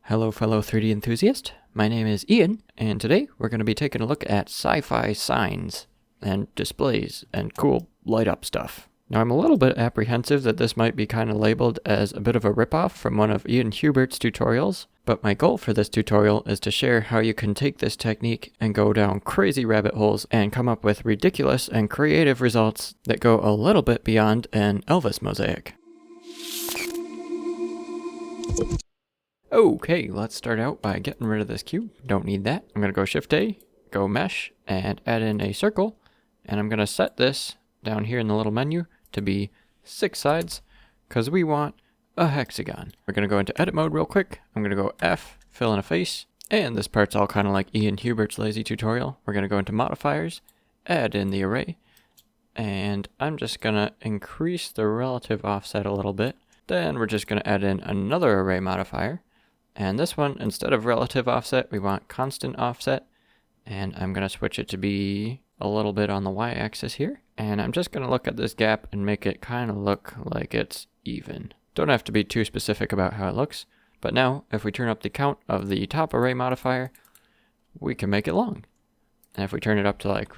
Hello fellow 3D enthusiast, my name is Ian, and today we're going to be taking a look at sci-fi signs and displays and cool light up stuff. Now I'm a little bit apprehensive that this might be kind of labeled as a bit of a ripoff from one of Ian Hubert's tutorials, but my goal for this tutorial is to share how you can take this technique and go down crazy rabbit holes and come up with ridiculous and creative results that go a little bit beyond an Elvis mosaic. Okay, let's start out by getting rid of this cube. Don't need that. I'm going to go Shift A, go Mesh, and add in a circle. And I'm going to set this down here in the little menu to be 6 sides because we want a hexagon. We're going to go into edit mode real quick. I'm going to go F, fill in a face. And this part's all kind of like Ian Hubert's lazy tutorial. We're going to go into modifiers, add in the array. And I'm just going to increase the relative offset a little bit. Then we're just going to add in another array modifier. And this one, instead of relative offset, we want constant offset. And I'm going to switch it to be a little bit on the y-axis here. And I'm just going to look at this gap and make it kind of look like it's even. Don't have to be too specific about how it looks. But now, if we turn up the count of the top array modifier, we can make it long. And if we turn it up to like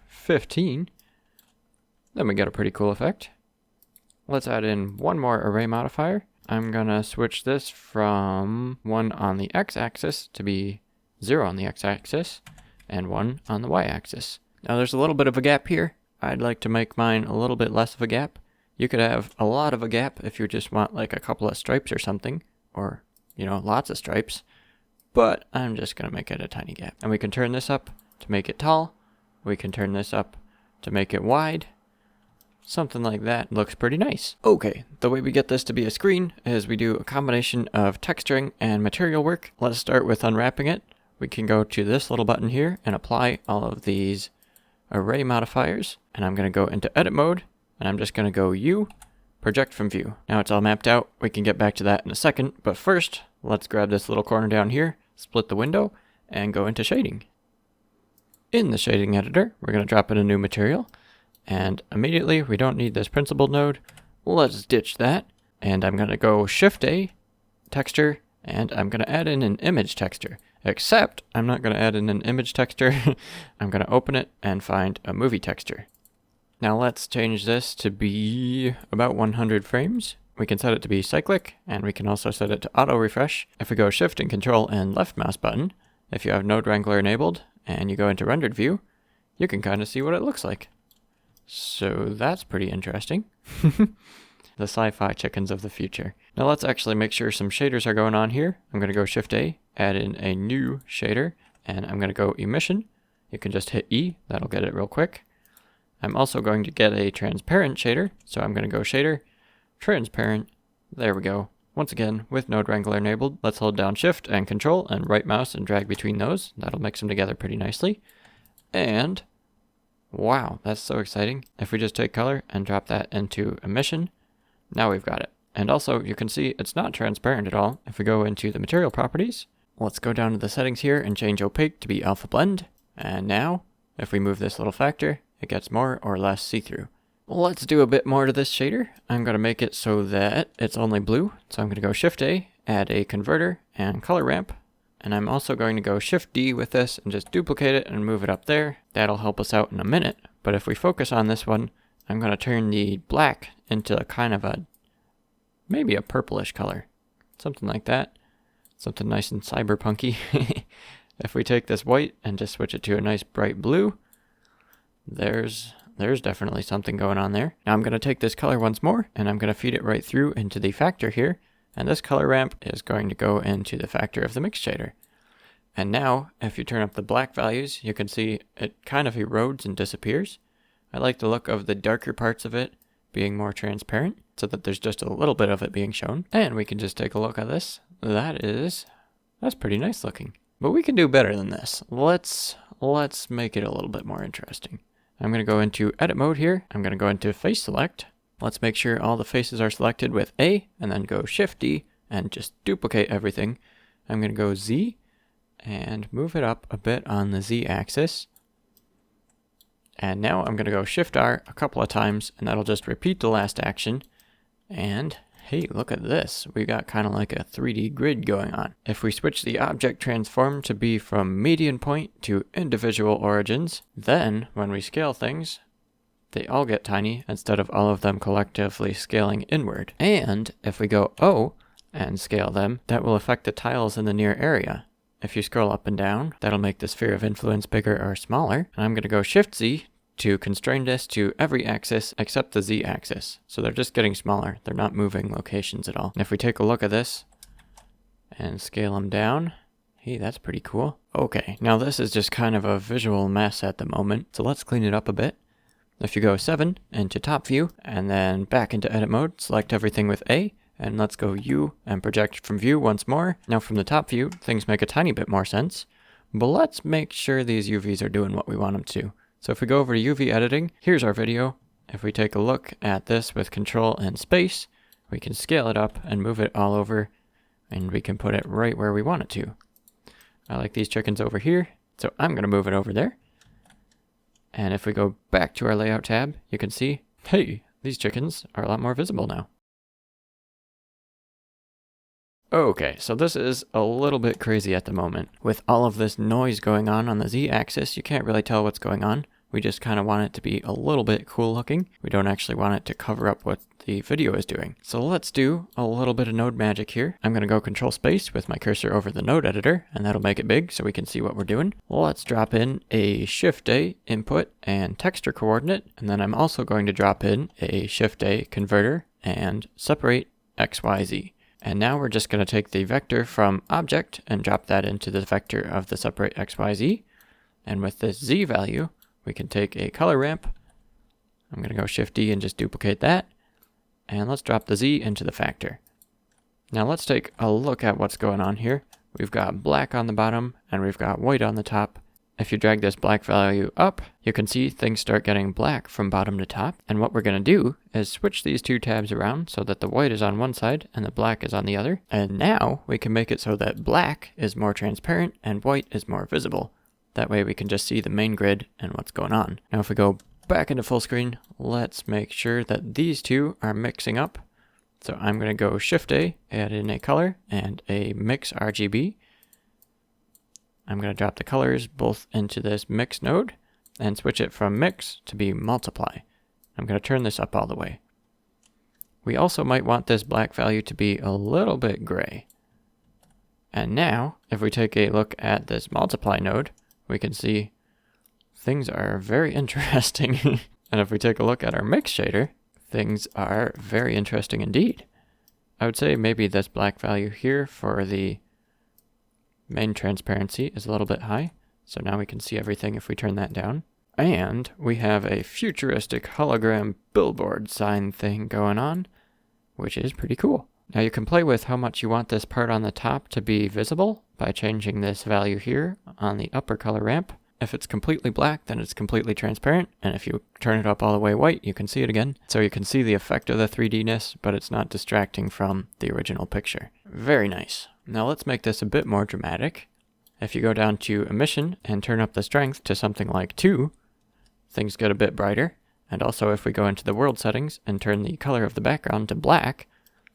15, then we get a pretty cool effect. Let's add in one more array modifier. I'm gonna switch this from 1 on the x-axis to be 0 on the x-axis and 1 on the y-axis. Now there's a little bit of a gap here. I'd like to make mine a little bit less of a gap. You could have a lot of a gap if you just want like a couple of stripes or something, or lots of stripes, but I'm just gonna make it a tiny gap. And we can turn this up to make it tall. We can turn this up to make it wide. Something like that looks pretty nice. Okay, the way we get this to be a screen is we do a combination of texturing and material work. Let's start with unwrapping it. We can go to this little button here and apply all of these array modifiers. And I'm going to go into edit mode, and I'm just going to go U, project from view. Now it's all mapped out. We can get back to that in a second, but first, let's grab this little corner down here, split the window, and go into shading. In the shading editor, we're going to drop in a new material. And immediately, we don't need this principled node. Let's ditch that. And I'm going to go Shift A, texture, and I'm going to add in an image texture. Except, I'm not going to add in an image texture. I'm going to open it and find a movie texture. Now let's change this to be about 100 frames. We can set it to be cyclic, and we can also set it to auto refresh. If we go Shift and Control and left mouse button, if you have Node Wrangler enabled, and you go into rendered view, you can kind of see what it looks like. So that's pretty interesting. The sci-fi chickens of the future. Now let's actually make sure some shaders are going on here. I'm going to go Shift A, add in a new shader, and I'm going to go emission. You can just hit E, that'll get it real quick. I'm also going to get a transparent shader, so I'm going to go shader, transparent, there we go. Once again, with Node Wrangler enabled, let's hold down Shift and Control and right mouse and drag between those. That'll mix them together pretty nicely. And wow, that's so exciting. If we just take color and drop that into emission, now we've got it. And also, you can see it's not transparent at all. If we go into the material properties, let's go down to the settings here and change opaque to be alpha blend. And now, if we move this little factor, it gets more or less see-through. Let's do a bit more to this shader. I'm going to make it so that it's only blue. So I'm going to go Shift A, add a converter and color ramp. And I'm also going to go Shift D with this and just duplicate it and move it up there. That'll help us out in a minute. But if we focus on this one, I'm going to turn the black into kind of maybe a purplish color. Something like that. Something nice and cyberpunky. If we take this white and just switch it to a nice bright blue, there's definitely something going on there. Now I'm going to take this color once more and I'm going to feed it right through into the factor here. And this color ramp is going to go into the factor of the mix shader. And now, if you turn up the black values, you can see it kind of erodes and disappears. I like the look of the darker parts of it being more transparent, so that there's just a little bit of it being shown. And we can just take a look at this. That's pretty nice looking. But we can do better than this. Let's make it a little bit more interesting. I'm going to go into edit mode here. I'm going to go into face select. Let's make sure all the faces are selected with A, and then go Shift D, and just duplicate everything. I'm going to go Z, and move it up a bit on the Z axis. And now I'm going to go Shift R a couple of times, and that'll just repeat the last action. And hey, look at this. We got kind of like a 3D grid going on. If we switch the object transform to be from median point to individual origins, then when we scale things, they all get tiny instead of all of them collectively scaling inward. And if we go O and scale them, that will affect the tiles in the near area. If you scroll up and down, that'll make the sphere of influence bigger or smaller. And I'm going to go Shift Z to constrain this to every axis except the Z axis. So they're just getting smaller. They're not moving locations at all. And if we take a look at this and scale them down, hey, that's pretty cool. Okay, now this is just kind of a visual mess at the moment. So let's clean it up a bit. If you go 7 into top view and then back into edit mode, select everything with A, and let's go U and project from view once more. Now from the top view, things make a tiny bit more sense, but let's make sure these UVs are doing what we want them to. So if we go over to UV editing, here's our video. If we take a look at this with control and space, we can scale it up and move it all over, and we can put it right where we want it to. I like these chickens over here, so I'm going to move it over there. And if we go back to our layout tab, you can see, hey, these chickens are a lot more visible now. Okay, so this is a little bit crazy at the moment. With all of this noise going on the Z-axis, you can't really tell what's going on. We just kind of want it to be a little bit cool looking. We don't actually want it to cover up what the video is doing. So let's do a little bit of node magic here. I'm going to go control space with my cursor over the node editor, and that'll make it big so we can see what we're doing. Let's drop in a Shift A input and texture coordinate, and then I'm also going to drop in a Shift A converter and separate XYZ. And now we're just going to take the vector from object and drop that into the vector of the separate XYZ. And with this Z value, we can take a color ramp. I'm going to go Shift D and just duplicate that. And let's drop the Z into the factor. Now let's take a look at what's going on here. We've got black on the bottom and we've got white on the top. If you drag this black value up, you can see things start getting black from bottom to top. And what we're going to do is switch these two tabs around so that the white is on one side and the black is on the other. And now we can make it so that black is more transparent and white is more visible. That way we can just see the main grid and what's going on. Now if we go back into full screen, let's make sure that these two are mixing up. So I'm going to go Shift A, add in a color and a mix RGB. I'm going to drop the colors both into this mix node and switch it from mix to be multiply. I'm going to turn this up all the way. We also might want this black value to be a little bit gray. And now, if we take a look at this multiply node, we can see things are very interesting. And if we take a look at our mix shader, things are very interesting indeed. I would say maybe this black value here for the main transparency is a little bit high. So now we can see everything if we turn that down. And we have a futuristic hologram billboard sign thing going on, which is pretty cool. Now you can play with how much you want this part on the top to be visible by changing this value here on the upper color ramp. If it's completely black, then it's completely transparent. And if you turn it up all the way white, you can see it again. So you can see the effect of the 3D-ness, but it's not distracting from the original picture. Very nice. Now let's make this a bit more dramatic. If you go down to emission and turn up the strength to something like 2, things get a bit brighter. And also if we go into the world settings and turn the color of the background to black,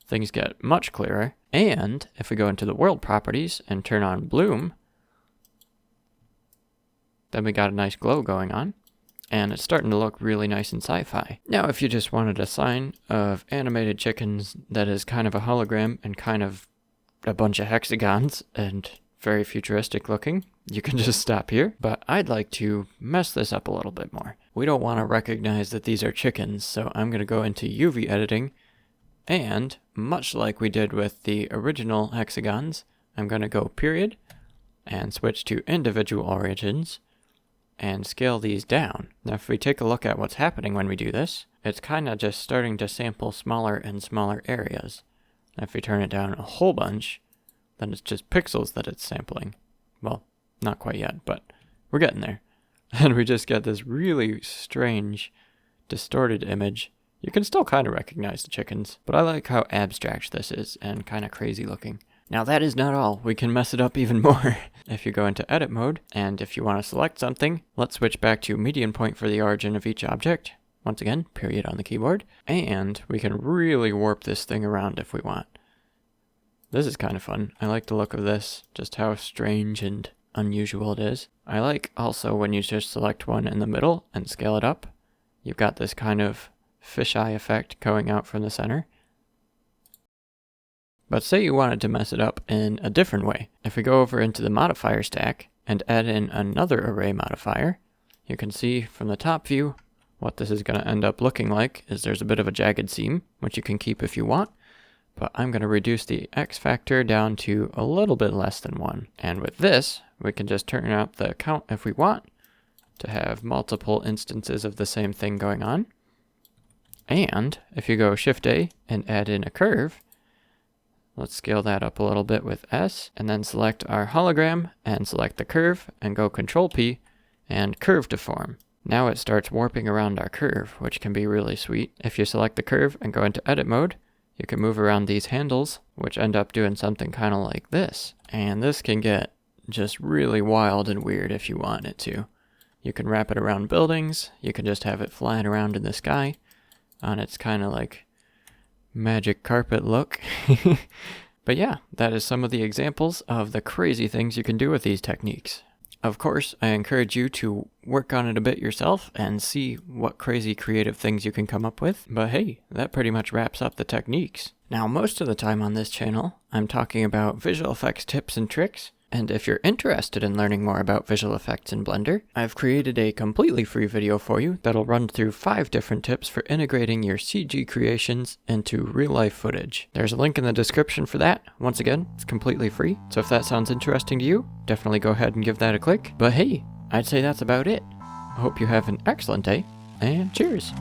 things get much clearer. And if we go into the world properties and turn on bloom, then we got a nice glow going on. And it's starting to look really nice and sci-fi. Now if you just wanted a sign of animated chickens that is kind of a hologram and kind of a bunch of hexagons and very futuristic looking, you can just stop here. But I'd like to mess this up a little bit more. We don't want to recognize that these are chickens, so I'm going to go into UV editing, and much like we did with the original hexagons, I'm going to go period and switch to individual origins and scale these down. Now if we take a look at what's happening when we do this, it's kind of just starting to sample smaller and smaller areas. If we turn it down a whole bunch, then it's just pixels that it's sampling. Well, not quite yet, but we're getting there. And we just get this really strange, distorted image. You can still kind of recognize the chickens, but I like how abstract this is and kind of crazy looking. Now that is not all. We can mess it up even more. If you go into edit mode, and if you want to select something, let's switch back to median point for the origin of each object. Once again, period on the keyboard. And we can really warp this thing around if we want. This is kind of fun. I like the look of this, just how strange and unusual it is. I like also when you just select one in the middle and scale it up. You've got this kind of fisheye effect going out from the center. But say you wanted to mess it up in a different way. If we go over into the modifier stack and add in another array modifier, you can see from the top view what this is going to end up looking like is there's a bit of a jagged seam, which you can keep if you want. But I'm going to reduce the X factor down to a little bit less than 1. And with this, we can just turn out the count if we want to have multiple instances of the same thing going on. And if you go Shift A and add in a curve, let's scale that up a little bit with S, and then select our hologram and select the curve and go Control P and curve deform. Now it starts warping around our curve, which can be really sweet. If you select the curve and go into edit mode, you can move around these handles, which end up doing something kind of like this. And this can get just really wild and weird if you want it to. You can wrap it around buildings, you can just have it flying around in the sky on its kind of like magic carpet look. But yeah, that is some of the examples of the crazy things you can do with these techniques. Of course, I encourage you to work on it a bit yourself and see what crazy creative things you can come up with. But hey, that pretty much wraps up the techniques. Now, most of the time on this channel, I'm talking about visual effects tips and tricks. And if you're interested in learning more about visual effects in Blender, I've created a completely free video for you that'll run through 5 different tips for integrating your CG creations into real-life footage. There's a link in the description for that. Once again, it's completely free, so if that sounds interesting to you, definitely go ahead and give that a click. But hey, I'd say that's about it. I hope you have an excellent day, and cheers!